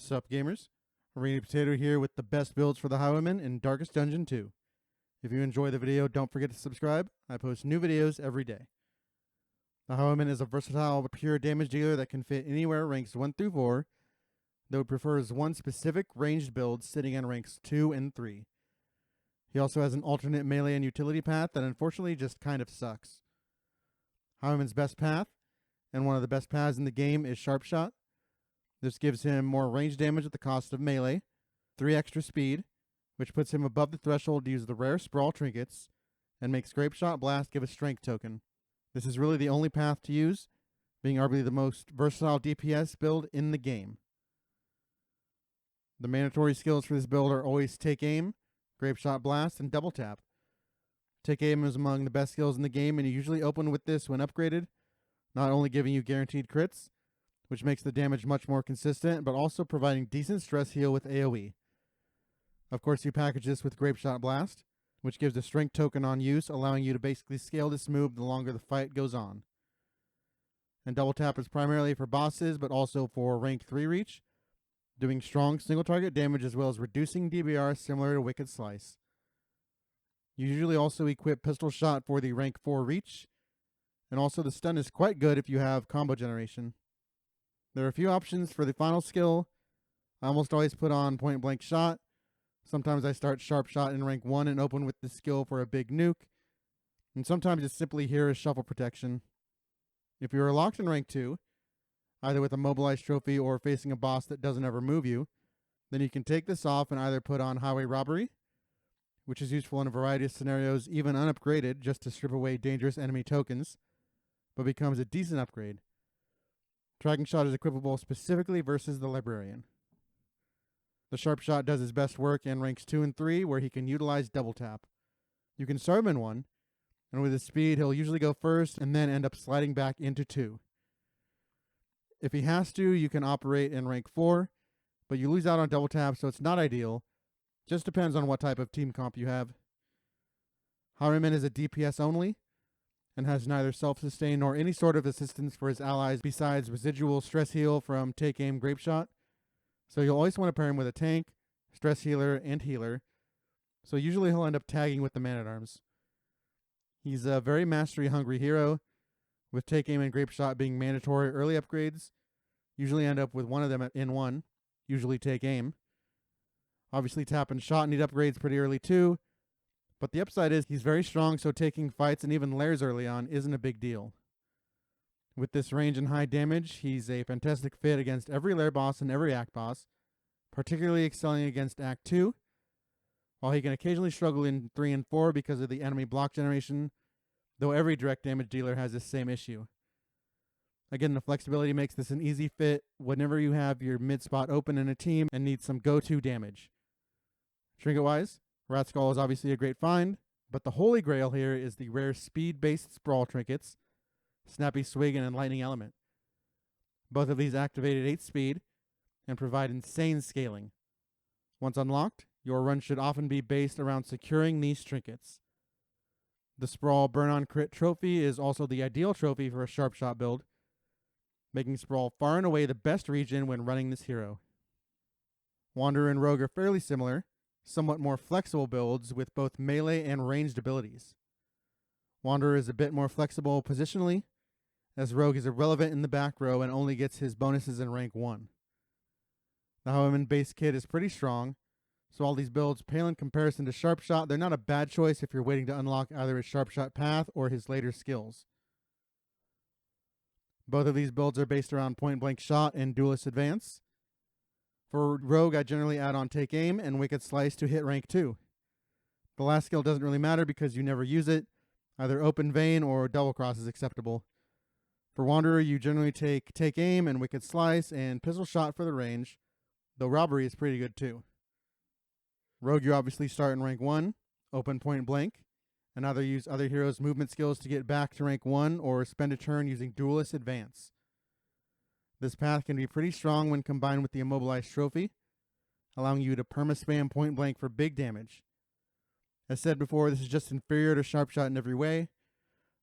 Sup gamers, Rainy Potato here with the best builds for the Highwayman in Darkest Dungeon 2. If you enjoy the video, don't forget to subscribe. I post new videos every day. The Highwayman is a versatile pure damage dealer that can fit anywhere ranks 1 through 4, though it prefers one specific ranged build sitting in ranks 2 and 3. He also has an alternate melee and utility path that unfortunately just kind of sucks. Highwayman's best path, and one of the best paths in the game, is Sharpshot. This gives him more range damage at the cost of melee, 3 extra speed, which puts him above the threshold to use the rare Sprawl trinkets, and makes Grapeshot Blast give a strength token. This is really the only path to use, being arguably the most versatile DPS build in the game. The mandatory skills for this build are always Take Aim, Grapeshot Blast, and Double Tap. Take Aim is among the best skills in the game, and you usually open with this when upgraded, not only giving you guaranteed crits, which makes the damage much more consistent, but also providing decent stress heal with AoE. Of course, you package this with Grapeshot Blast, which gives a strength token on use, allowing you to basically scale this move the longer the fight goes on. And Double Tap is primarily for bosses, but also for rank 3 reach, doing strong single target damage as well as reducing DBR similar to Wicked Slice. You usually also equip Pistol Shot for the rank 4 reach, and also the stun is quite good if you have combo generation. There are a few options for the final skill. I almost always put on Point Blank Shot. Sometimes I start Sharpshot in rank 1 and open with the skill for a big nuke. And sometimes it's simply here as Shuffle Protection. If you are locked in rank 2, either with a mobilized trophy or facing a boss that doesn't ever move you, then you can take this off and either put on Highway Robbery, which is useful in a variety of scenarios, even unupgraded, just to strip away dangerous enemy tokens, but becomes a decent upgrade. Tracking Shot is equipable specifically versus the Librarian. The Sharpshot does his best work in ranks 2 and 3, where he can utilize Double Tap. You can start him in 1, and with his speed, he'll usually go first and then end up sliding back into 2. If he has to, you can operate in rank 4, but you lose out on Double Tap, so it's not ideal. Just depends on what type of team comp you have. Highwayman is a DPS only, and has neither self-sustain nor any sort of assistance for his allies besides residual stress heal from Take Aim Grapeshot. So you'll always want to pair him with a tank, stress healer, and healer. So usually he'll end up tagging with the Man-at-Arms. He's a very mastery-hungry hero, with Take Aim and Grapeshot being mandatory early upgrades. Usually end up with one of them in 1, usually Take Aim. Obviously Tap and Shot need upgrades pretty early too, but the upside is he's very strong, so taking fights and even lairs early on isn't a big deal. With this range and high damage, he's a fantastic fit against every lair boss and every act boss, particularly excelling against Act 2, while he can occasionally struggle in 3 and 4 because of the enemy block generation, though every direct damage dealer has this same issue. Again, the flexibility makes this an easy fit whenever you have your mid spot open in a team and need some go-to damage. Trinket-wise, Rat Skull is obviously a great find, but the holy grail here is the rare speed-based Sprawl trinkets, Snappy Swig and Enlightening Element. Both of these activate at 8 speed and provide insane scaling. Once unlocked, your run should often be based around securing these trinkets. The Sprawl Burn-On Crit trophy is also the ideal trophy for a Sharpshot build, making Sprawl far and away the best region when running this hero. Wanderer and Rogue are fairly similar, somewhat more flexible builds with both melee and ranged abilities. Wanderer is a bit more flexible positionally, as Rogue is irrelevant in the back row and only gets his bonuses in rank 1. The Highwayman base kit is pretty strong, so all these builds pale in comparison to Sharpshot. They're not a bad choice if you're waiting to unlock either his Sharpshot path or his later skills. Both of these builds are based around Point Blank Shot and Duelist Advance. For Rogue, I generally add on Take Aim and Wicked Slice to hit rank 2. The last skill doesn't really matter because you never use it. Either Open Vein or Double Cross is acceptable. For Wanderer, you generally take Aim and Wicked Slice and Pistol Shot for the range, though Robbery is pretty good too. Rogue, you obviously start in rank 1, open Point Blank, and either use other heroes' movement skills to get back to rank 1 or spend a turn using Duelist Advance. This path can be pretty strong when combined with the Immobilized Trophy, allowing you to perma-spam Point Blank for big damage. As said before, this is just inferior to Sharpshot in every way,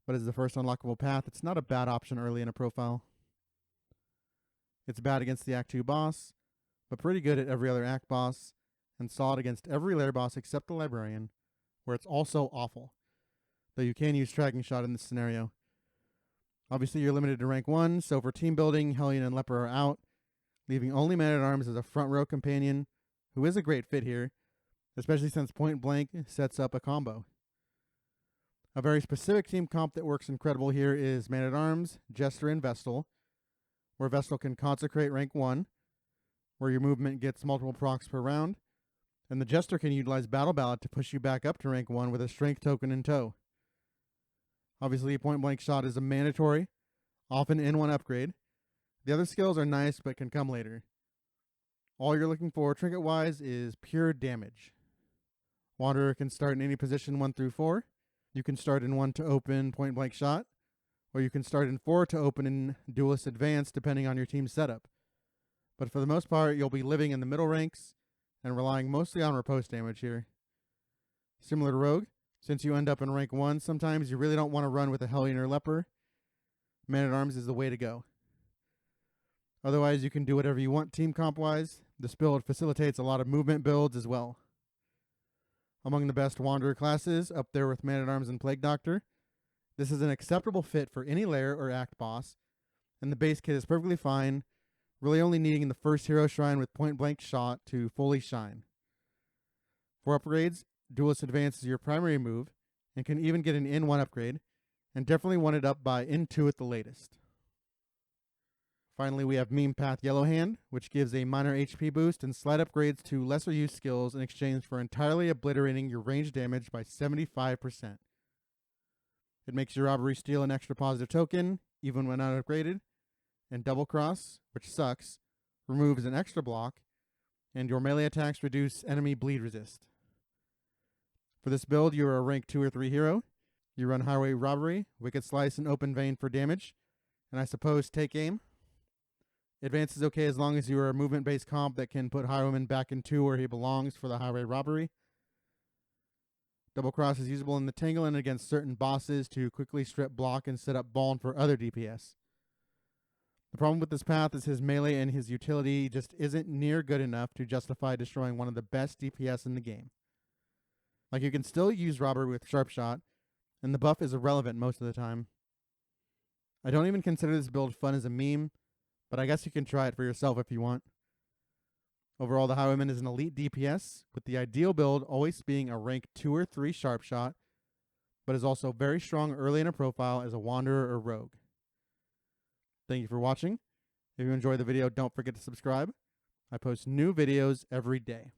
but as the first unlockable path, it's not a bad option early in a profile. It's bad against the Act 2 boss, but pretty good at every other act boss, and solid against every lair boss except the librarian, where it's also awful, though you can use tracking shot in this scenario. Obviously, you're limited to rank 1, so for team building, Hellion and Leper are out, leaving only Man-at-Arms as a front row companion, who is a great fit here, especially since Point Blank sets up a combo. A very specific team comp that works incredible here is Man-at-Arms, Jester, and Vestal, where Vestal can consecrate rank 1, where your movement gets multiple procs per round, and the Jester can utilize Battle Ballad to push you back up to rank 1 with a strength token in tow. Obviously, Point Blank Shot is a mandatory, often N1 upgrade. The other skills are nice but can come later. All you're looking for trinket-wise is pure damage. Wanderer can start in any position 1 through 4. You can start in 1 to open Point Blank Shot, or you can start in 4 to open in Duelist Advance depending on your team's setup. But for the most part, you'll be living in the middle ranks and relying mostly on riposte damage here. Similar to Rogue, since you end up in rank 1, sometimes you really don't want to run with a Hellion or Leper. Man-at-Arms is the way to go. Otherwise, you can do whatever you want team comp-wise. This build facilitates a lot of movement builds as well. Among the best Wanderer classes, up there with Man-at-Arms and Plague Doctor. This is an acceptable fit for any lair or act boss, and the base kit is perfectly fine, really only needing the first hero shrine with Point Blank Shot to fully shine. For upgrades, Duelist Advance is your primary move, and can even get an N1 upgrade, and definitely want it up by N2 at the latest. Finally, we have Meme Path Yellowhand, which gives a minor HP boost and slight upgrades to lesser used skills in exchange for entirely obliterating your range damage by 75%. It makes your robbery steal an extra positive token, even when not upgraded, and Double Cross, which sucks, removes an extra block, and your melee attacks reduce enemy bleed resist. For this build, you are a rank 2 or 3 hero. You run Highway Robbery, Wicked Slice, and Open Vein for damage, and I suppose Take Aim. Advance is okay as long as you are a movement-based comp that can put Highwayman back in 2 where he belongs for the Highway Robbery. Double Cross is usable in the Tangle and against certain bosses to quickly strip block and set up Balm for other DPS. The problem with this path is his melee and his utility just isn't near good enough to justify destroying one of the best DPS in the game. Like, you can still use Robbery with Sharpshot, and the buff is irrelevant most of the time. I don't even consider this build fun as a meme, but I guess you can try it for yourself if you want. Overall, the Highwayman is an elite DPS, with the ideal build always being a rank 2 or 3 Sharpshot, but is also very strong early in a profile as a Wanderer or Rogue. Thank you for watching. If you enjoyed the video, don't forget to subscribe. I post new videos every day.